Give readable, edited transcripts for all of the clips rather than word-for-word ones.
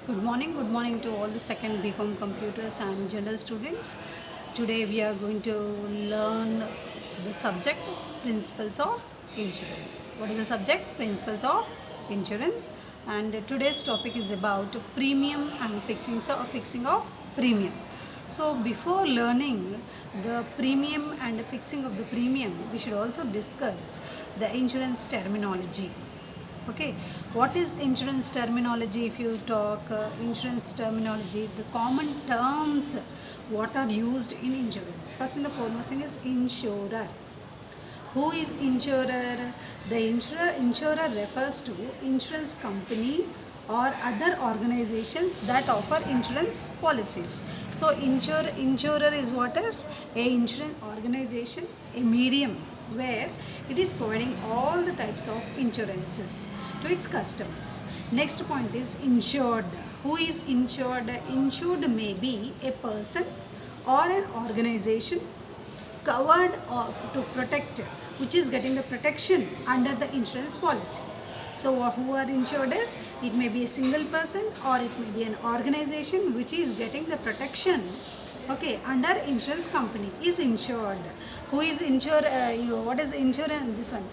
Good morning to all the second BCom computers and general students. Today we are going to learn the subject Principles of Insurance. What is the subject? Principles of Insurance. And today's topic is about premium and fixing of premium. So before learning the premium and fixing of the premium, we should also discuss the insurance terminology. Okay, what is insurance terminology? If you talk insurance terminology, the common terms what are used in insurance. First and the foremost thing is insurer. Who is insurer? The insurer refers to insurance company or other organizations that offer insurance policies. So insurer is what is a insurance organization, a medium where it is providing all the types of insurances to its customers. Next point is insured. Who is insured? Insured may be a person or an organization covered or to protect, which is getting the protection under the insurance policy. So who are insured is, it may be a single person or it may be an organization which is getting the protection, okay, under insurance company is insured. Who is insured? What is insurance? This one.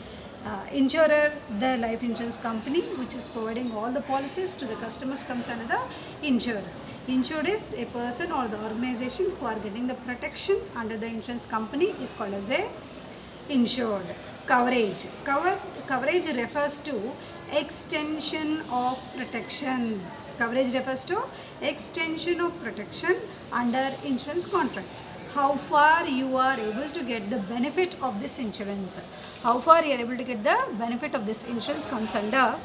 Insurer, the life insurance company which is providing all the policies to the customers comes under the insurer. Insured is a person or the organization who are getting the protection under the insurance company is called as a insured. Coverage. Coverage refers to extension of protection. Coverage refers to extension of protection under insurance contract. How far you are able to get the benefit of this insurance. How far you are able to get the benefit of this insurance comes under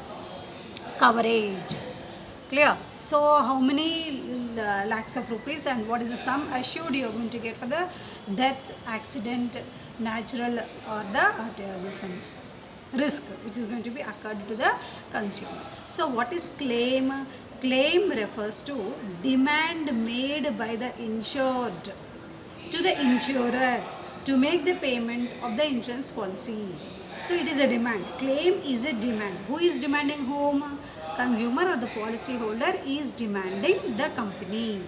coverage. Clear? So how many lakhs of rupees and what is the sum assured you are going to get for the death, accident, natural or this one risk which is going to be occurred to the consumer. So what is claim? Claim refers to demand made by the insured to the insurer to make the payment of the insurance policy. So it is a demand. Claim is a demand. Who is demanding whom? Consumer or the policy holder is demanding the company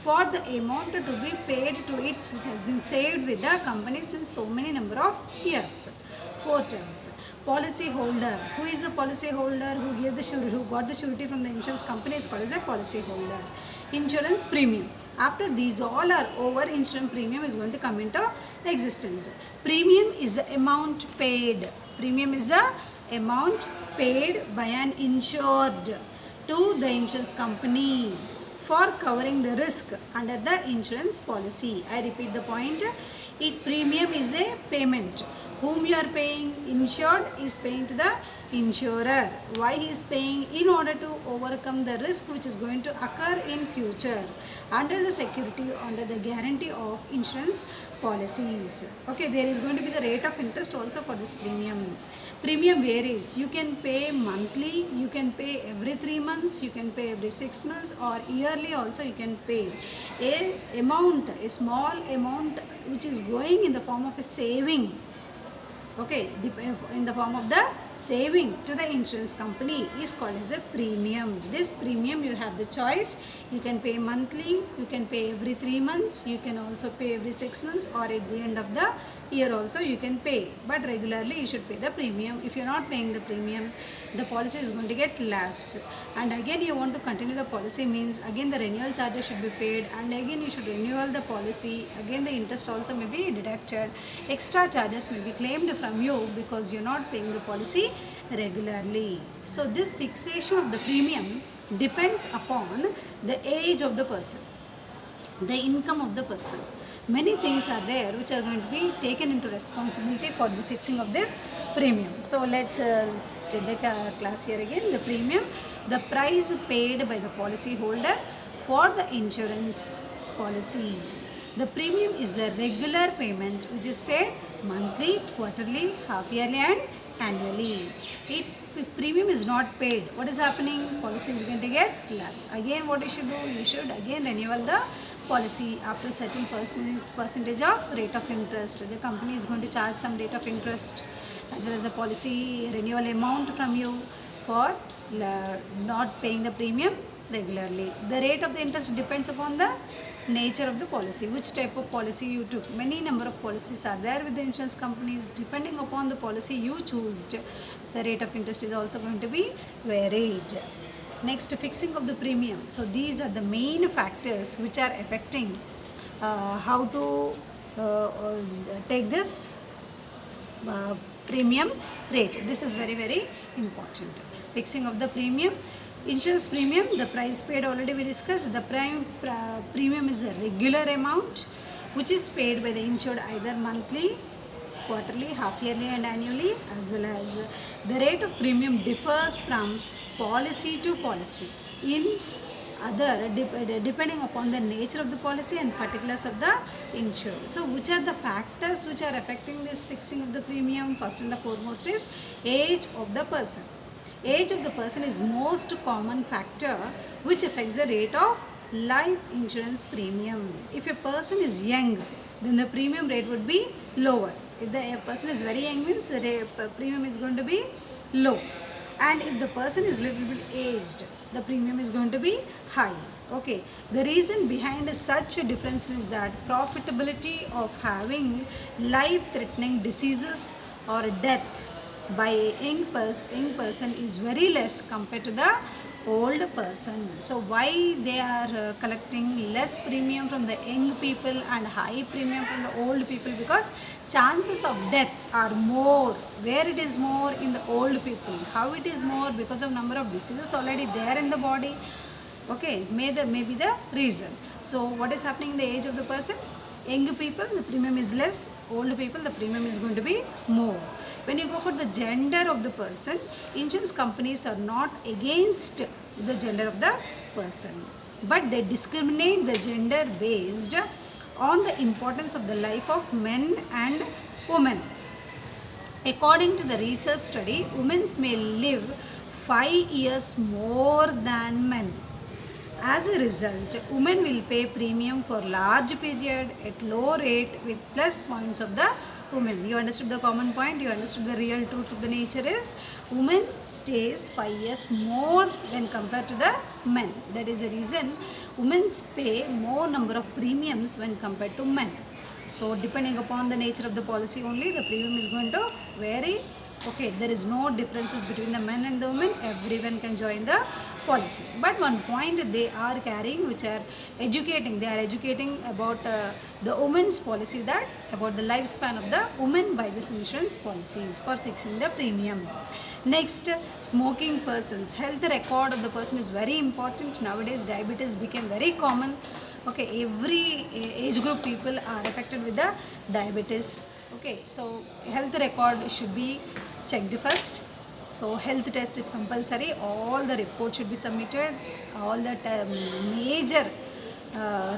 for the amount to be paid to it which has been saved with the company since so many number of years. Four terms. Policy holder. Who is a policy holder? Who got the surety from the insurance company is called as a policy holder. Insurance premium. After these all are over, insurance premium is going to come into existence. Premium is the amount paid. Premium is the amount paid by an insured to the insurance company for covering the risk under the insurance policy. I repeat the point. Premium is a payment. Whom you are paying? Insured is paying to the insurer. Why he is paying? In order to overcome the risk which is going to occur in future under the security, under the guarantee of insurance policies. Okay, there is going to be the rate of interest also for this premium. Premium varies. You can pay monthly, you can pay every 3 months, you can pay every 6 months or yearly also you can pay. A small amount which is going in the form of a saving, okay, in the form of the saving to the insurance company is called as a premium. This premium you have the choice. You can pay monthly, you can pay every 3 months, you can also pay every 6 months or at the end of the year also you can pay. But regularly you should pay the premium. If you are not paying the premium, the policy is going to get lapse. And again you want to continue the policy means again the renewal charges should be paid and again you should renew the policy. Again the interest also may be deducted. Extra charges may be claimed from you because you are not paying the policy regularly. So this fixation of the premium depends upon the age of the person, the income of the person. Many things are there which are going to be taken into responsibility for the fixing of this premium. So let's take the class here again. The premium, the price paid by the policy holder for the insurance policy. The premium is a regular payment which is paid monthly, quarterly, half yearly and annually. If premium is not paid, what is happening? Policy is going to get lapse. Again what you should do? You should again renew the policy after certain percentage of rate of interest. The company is going to charge some rate of interest as well as a policy renewal amount from you for not paying the premium regularly. The rate of the interest depends upon the nature of the policy, which type of policy you took. Many number of policies are there with the insurance companies. Depending upon the policy you choose, the rate of interest is also going to be varied. Next, fixing of the premium. So these are the main factors which are affecting how to take this premium rate. This is very very important. Fixing of the premium. Insurance premium, the price paid already we discussed. The premium is a regular amount which is paid by the insured either monthly, quarterly, half yearly and annually, as well as the rate of premium differs from policy to policy in other depending upon the nature of the policy and particulars of the insured. So which are the factors which are affecting this fixing of the premium? First and the foremost is age of the person. Age of the person is most common factor which affects the rate of life insurance premium. If a person is young, then the premium rate would be lower. If the person is very young, means the premium is going to be low. And if the person is little bit aged, the premium is going to be high. Okay, the reason behind such a difference is that profitability of having life-threatening diseases or death by a young person is very less compared to the old person. So why they are collecting less premium from the young people and high premium from the old people? Because chances of death are more. Where it is more? In the old people. How it is more? Because of number of diseases already there in the body. Okay, maybe the reason. So what is happening in the age of the person? Young people, the premium is less. Old people, the premium is going to be more. When you go for the gender of the person, insurance companies are not against the gender of the person, but they discriminate the gender based on the importance of the life of men and women. According to the research study, women may live 5 years more than men. As a result, women will pay premium for large period at low rate with plus points of the women. You understood the common point? You understood the real truth of the nature is women stays 5 years more when compared to the men. That is the reason women pay more number of premiums when compared to men. So depending upon the nature of the policy only, the premium is going to vary. Okay, there is no differences between the men and the women. Everyone can join the policy. But one point they are carrying, which are educating. They are educating about the women's policy, that about the lifespan of the women by this insurance policies for fixing the premium. Next, smoking persons. Health record of the person is very important. Nowadays, diabetes became very common. Okay, every age group people are affected with the diabetes. Okay, so health record should be checked first. So health test is compulsory. All the reports should be submitted. All the major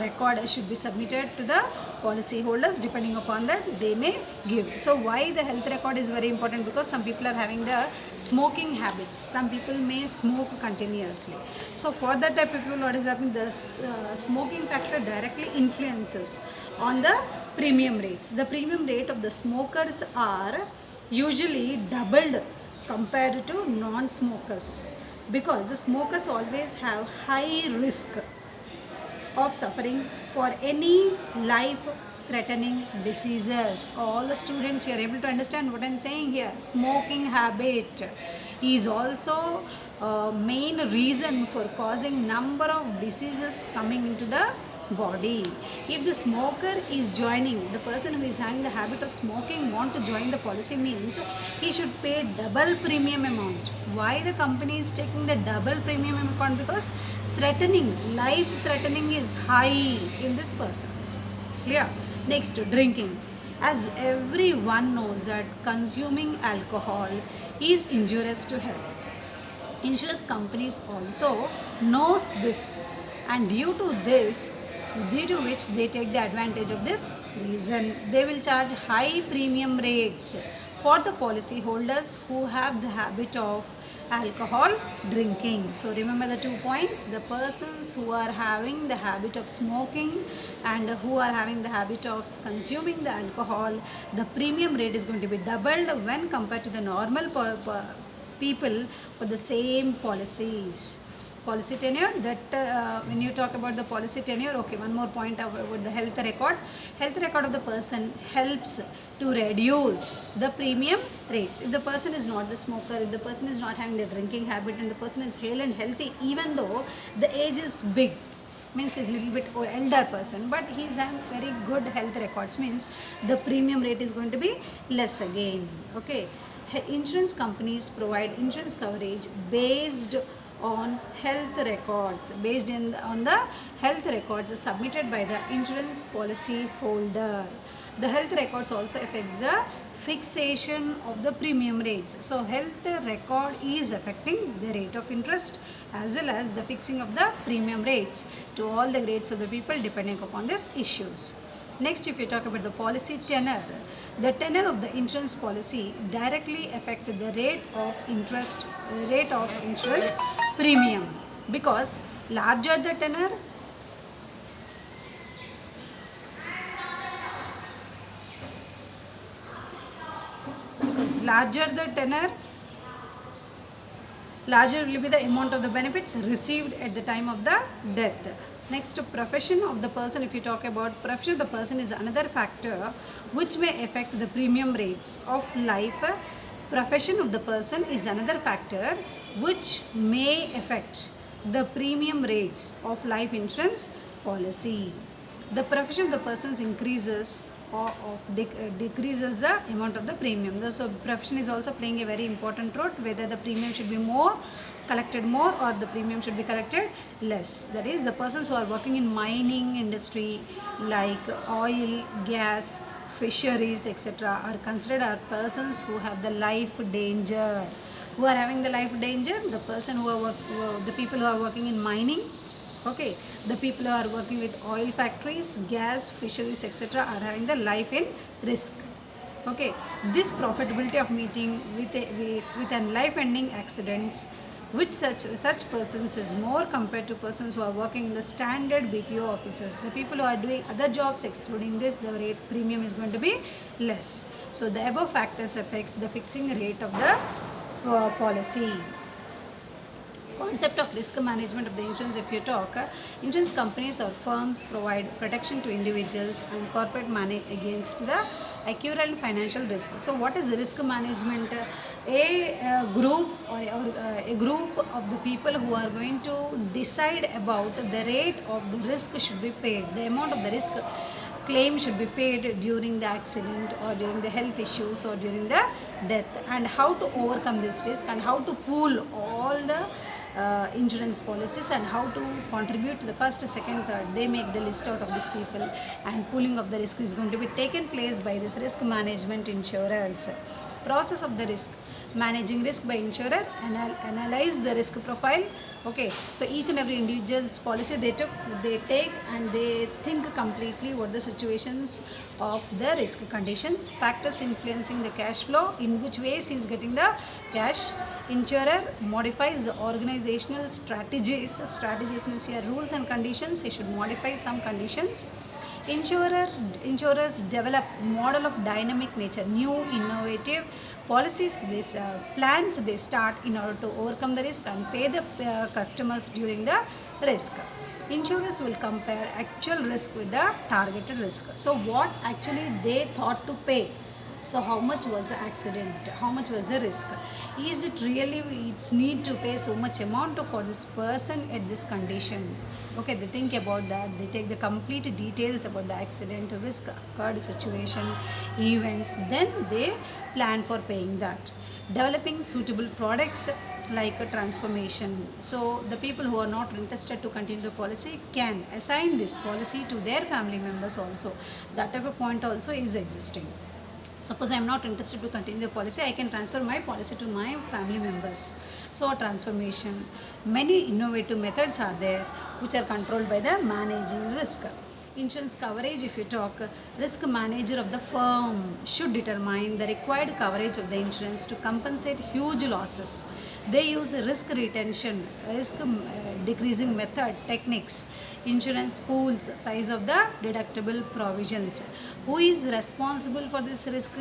record should be submitted to the policy holders. Depending upon that, they may give. So why the health record is very important? Because some people are having the smoking habits. Some people may smoke continuously. So for that type of people, what is happening? The smoking factor directly influences on the premium rates. The premium rate of the smokers are usually doubled compared to non-smokers, because the smokers always have high risk of suffering for any life-threatening diseases. All the students, you are able to understand what I am saying here. Smoking habit is also main reason for causing number of diseases coming into the body. If the smoker is joining, the person who is having the habit of smoking want to join the policy, means he should pay double premium amount. Why the company is taking the double premium amount? Because life threatening is high in this person. Clear? Next, drinking. As everyone knows that consuming alcohol is injurious to health. Insurance companies also knows this, and due to which they take the advantage of this reason. They will charge high premium rates for the policy holders who have the habit of alcohol drinking. So remember the 2 points. The persons who are having the habit of smoking and who are having the habit of consuming the alcohol, the premium rate is going to be doubled when compared to the normal people for the same policies. policy tenure, that when you talk about the policy tenure, okay, one more point about the health record. Health record of the person helps to reduce the premium rates. If the person is not the smoker, if the person is not having the drinking habit, and the person is hale and healthy, even though the age is big, means he's a little bit elder person, but he's having very good health records, means the premium rate is going to be less again. Okay, insurance companies provide insurance coverage based on health records, on the health records submitted by the insurance policy holder. The health records also affects the fixation of the premium rates. So health record is affecting the rate of interest as well as the fixing of the premium rates to all the grades of the people depending upon these issues. Next, if you talk about the policy tenure, the tenure of the insurance policy directly affect the rate of insurance premium, because larger the tenure, larger will be the amount of the benefits received at the time of the death. Next, profession of the person. If you talk about profession of the person is another factor which may affect the premium rates of life. Profession of the person is another factor which may affect the premium rates of life insurance policy. The profession of the persons increases or decreases the amount of the premium. So profession is also playing a very important role, whether the premium should be collected more or the premium should be collected less. That is, the persons who are working in mining industry like oil, gas, fisheries, etc. are considered as persons who have the life danger. Who are having the life danger? The the people who are working in mining. Okay, the people who are working with oil factories, gas, fisheries, etc. are having the life in risk. Okay, this profitability of meeting with an life-ending accidents with such persons is more compared to persons who are working in the standard BPO offices. The people who are doing other jobs excluding this, the rate premium is going to be less. So the above factors affects the fixing rate of the policy. Concept of risk management of the insurance. If you talk, insurance companies or firms provide protection to individuals and corporate money against the accrued financial risk. So what is risk management? A group or a group of the people who are going to decide about the rate of the risk should be paid, the amount of the risk claim should be paid during the accident or during the health issues or during the death, and how to overcome this risk and how to pool all the insurance policies and how to contribute to the first, second, third. They make the list out of these people, and pooling of the risk is going to be taken place by this risk management insurers. Process of the risk. Managing risk by insurer, analyze the risk profile. Okay, so each and every individual's policy they take and they think completely what the situations of the risk conditions, factors influencing the cash flow, in which ways he is getting the cash. Insurer modifies the organizational strategies means here rules and conditions, he should modify some conditions. Insurers develop model of dynamic nature, new innovative policies, plans they start in order to overcome the risk and pay the customers during the risk. Insurers will compare actual risk with the targeted risk. So what actually they thought to pay. So how much was the accident? How much was the risk? Is it really it's need to pay so much amount for this person at this condition? Okay, they think about that. They take the complete details about the accident, risk occurred situation, events. Then they plan for paying that. Developing suitable products like a transformation. So the people who are not interested to continue the policy can assign this policy to their family members also. That type of point also is existing. Suppose I am not interested to continue the policy, I can transfer my policy to my family members. So transformation. Many innovative methods are there which are controlled by the managing risk. Insurance coverage, if you talk, risk manager of the firm should determine the required coverage of the insurance to compensate huge losses. They use risk retention, risk decreasing method, techniques, insurance pools, size of the deductible provisions. Who is responsible for this risk?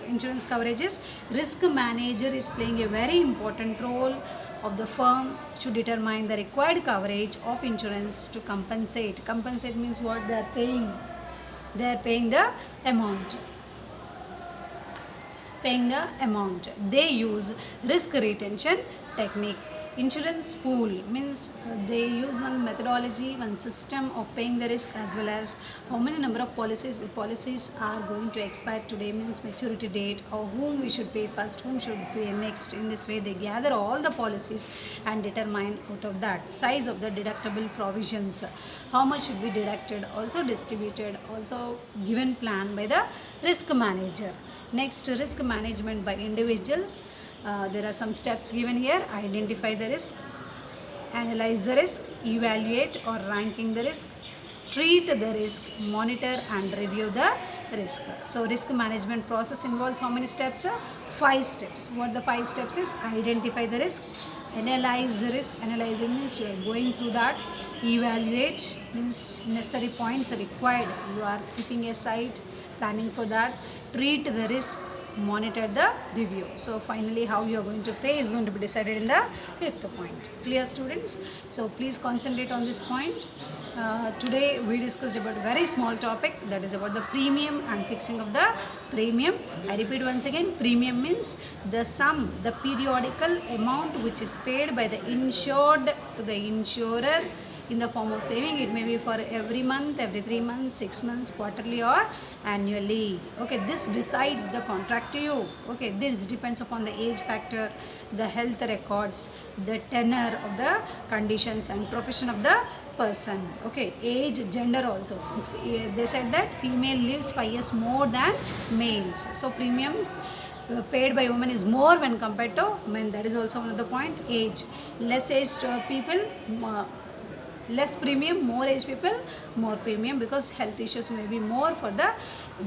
Insurance coverages. Risk manager is playing a very important role of the firm to determine the required coverage of insurance to compensate. Compensate means what? They are paying. They are paying the amount. They use risk retention technique. Insurance pool means they use one methodology, one system of paying the risk, as well as how many number of policies are going to expire today, means maturity date, or whom we should pay first, whom should pay next. In this way they gather all the policies and determine out of that size of the deductible provisions, how much should be deducted, also distributed, also given plan by the risk manager. Next, risk management by individuals. There are some steps given here. Identify the risk, analyze the risk, evaluate or ranking the risk, treat the risk, monitor and review the risk. So risk management process involves how many steps? 5 steps. What the 5 steps is? Identify the risk, analyze the risk. Analyzing means you are going through that. Evaluate means necessary points are required. You are keeping aside, planning for that. Treat the risk, monitor the review. So finally how you are going to pay is going to be decided in the 5th point. Clear, students? So please concentrate on this point. Today we discussed about a very small topic, that is about the premium and fixing of the premium. I repeat once again, premium means the sum, the periodical amount which is paid by the insured to the insurer in the form of saving. It may be for every month, every 3 months, 6 months, quarterly or annually. Okay, this decides the contract to you. Okay, this depends upon the age factor, the health records, the tenor of the conditions and profession of the person. Okay, age, gender also. They said that female lives 5 years more than males. So premium paid by women is more when compared to men. That is also one of the point. Age, less aged people, less premium, more age people, more premium, because health issues may be more for the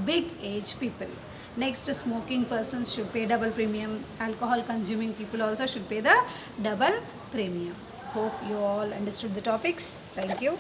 big age people. Next, smoking persons should pay double premium. Alcohol consuming people also should pay the double premium. Hope you all understood the topics. Thank you.